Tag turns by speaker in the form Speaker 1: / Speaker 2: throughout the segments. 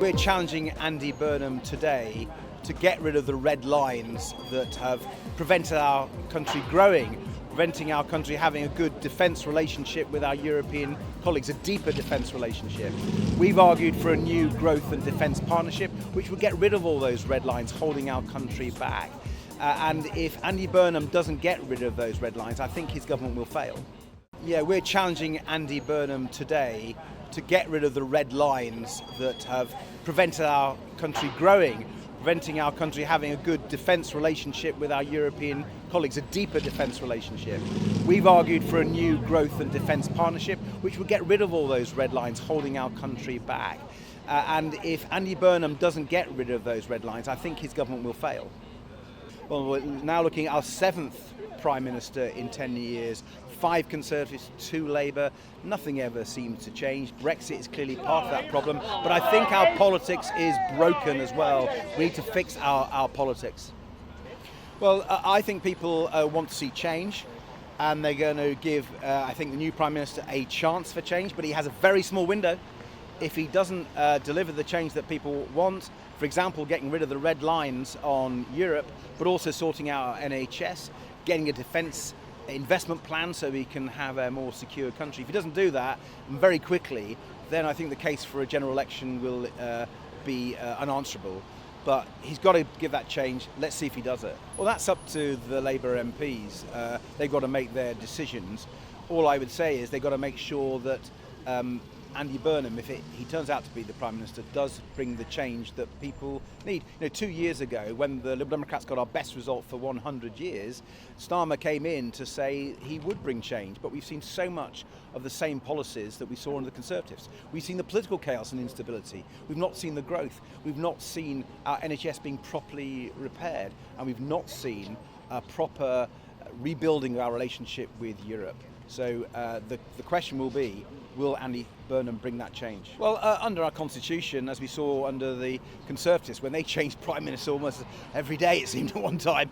Speaker 1: We're challenging Andy Burnham today to get rid of the red lines that have prevented our country growing, preventing our country having a good defence relationship with our European colleagues, a deeper defence relationship. We've argued for a new growth and defence partnership which would get rid of all those red lines holding our country back. And if Andy Burnham doesn't get rid of those red lines, I think his government will fail. Yeah, we're challenging Andy Burnham today to get rid of the red lines that have prevented our country growing, preventing our country having a good defence relationship with our European colleagues, a deeper defence relationship. We've argued for a new growth and defence partnership which would get rid of all those red lines holding our country back. And if Andy Burnham doesn't get rid of those red lines, I think his government will fail. Well, we're now looking at our 7th Prime Minister in 10 years, 5 Conservatives, 2 Labour. Nothing ever seems to change. Brexit is clearly part of that problem, but I think our politics is broken as well. We need to fix our politics. Well, I think people want to see change, and they're going to give, I think, the new Prime Minister a chance for change, but he has a very small window. If he doesn't deliver the change that people want, for example, getting rid of the red lines on Europe, but also sorting out our NHS, getting a defence investment plan so we can have a more secure country. If he doesn't do that very quickly, then I think the case for a general election will be unanswerable. But he's got to give that change. Let's see if he does it. Well, that's up to the Labour MPs. They've got to make their decisions. All I would say is they've got to make sure that Andy Burnham, if he turns out to be the Prime Minister, does bring the change that people need. 2 years ago, when the Liberal Democrats got our best result for 100 years, Starmer came in to say he would bring change, but we've seen so much of the same policies that we saw under the Conservatives. We've seen the political chaos and instability. We've not seen the growth. We've not seen our NHS being properly repaired, and we've not seen a proper rebuilding of our relationship with Europe. So the question will be, will Andy Burnham bring that change? Well, under our constitution, as we saw under the Conservatives, when they changed Prime Minister almost every day, it seemed at one time,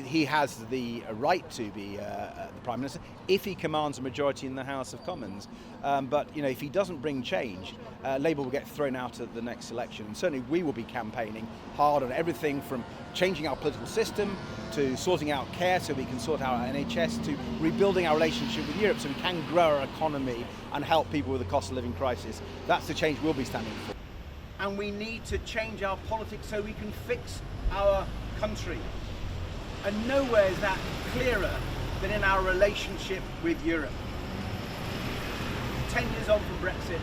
Speaker 1: he has the right to be the Prime Minister if he commands a majority in the House of Commons. But if he doesn't bring change, Labour will get thrown out at the next election. And certainly we will be campaigning hard on everything from changing our political system to sorting out care so we can sort out our NHS, to rebuilding our relationship with Europe so we can grow our economy and help people with the cost of living crisis. That's the change we'll be standing for. And we need to change our politics so we can fix our country. And nowhere is that clearer than in our relationship with Europe. 10 years on from Brexit,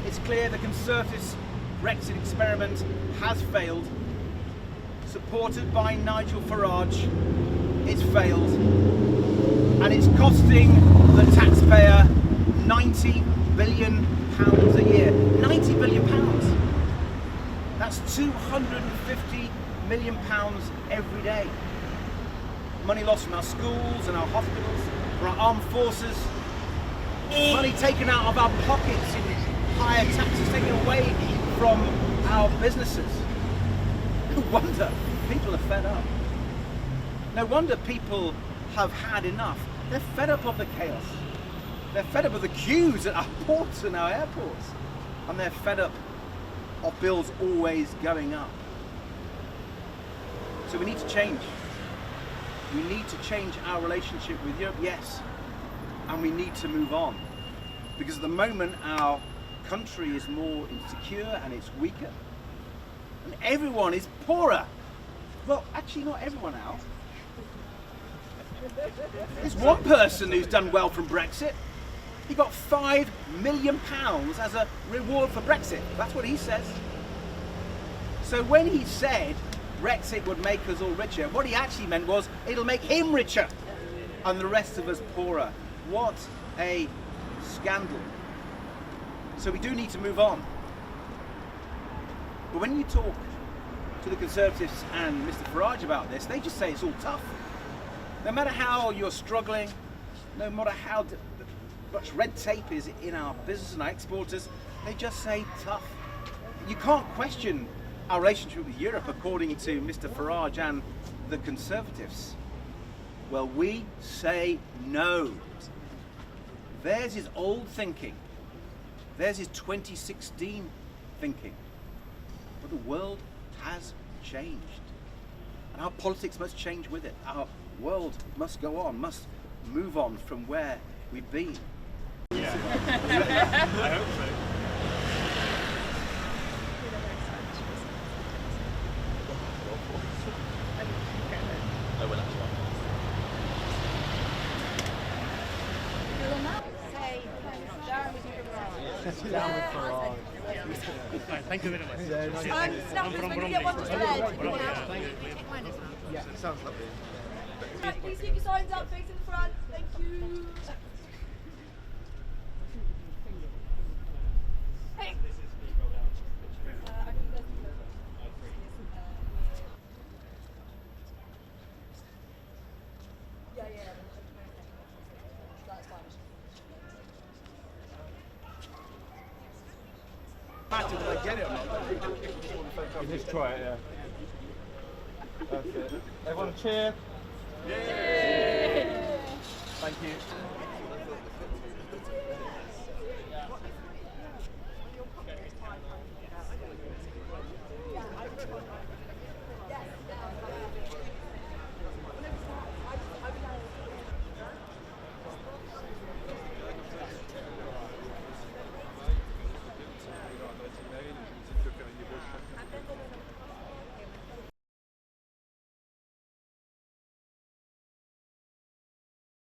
Speaker 1: it's clear the Conservatives' Brexit experiment has failed. Supported by Nigel Farage, it's failed. And it's costing the taxpayer £90 billion a year. £90 billion! That's £250 million every day. Money lost from our schools and our hospitals, from our armed forces. Money taken out of our pockets in higher taxes taken away from our businesses. No wonder people are fed up. No wonder people have had enough. They're fed up of the chaos. They're fed up of the queues at our ports and our airports. And they're fed up of bills always going up. So we need to change. We need to change our relationship with Europe, yes. And we need to move on. Because at the moment our country is more insecure and it's weaker. And everyone is poorer. Well, actually not everyone, Al. There's one person who's done well from Brexit. He got £5 million as a reward for Brexit. That's what he says. So when he said Brexit would make us all richer, what he actually meant was it'll make him richer and the rest of us poorer. What a scandal. So we do need to move on. But when you talk to the Conservatives and Mr Farage about this, they just say it's all tough. No matter how you're struggling, no matter how much red tape is in our business and our exporters, they just say tough. You can't question our relationship with Europe according to Mr Farage and the Conservatives. Well, we say no. Theirs is old thinking. Theirs is 2016
Speaker 2: thinking. But the world has changed. And our politics must change with it. Our world must go on, must move on from where we've been.
Speaker 3: Yeah. I hope so.
Speaker 1: Down with Farage.
Speaker 3: Thank you very much.
Speaker 4: Snappers, we're going to get one just red.
Speaker 1: Yeah, sounds lovely.
Speaker 4: Right, please keep your signs up, facing the front. Thank you. Hey. Yeah. That's fine.
Speaker 1: Matter whether I get it or not.
Speaker 5: Just try it, yeah. That's it. Everyone cheer.
Speaker 1: Thank you.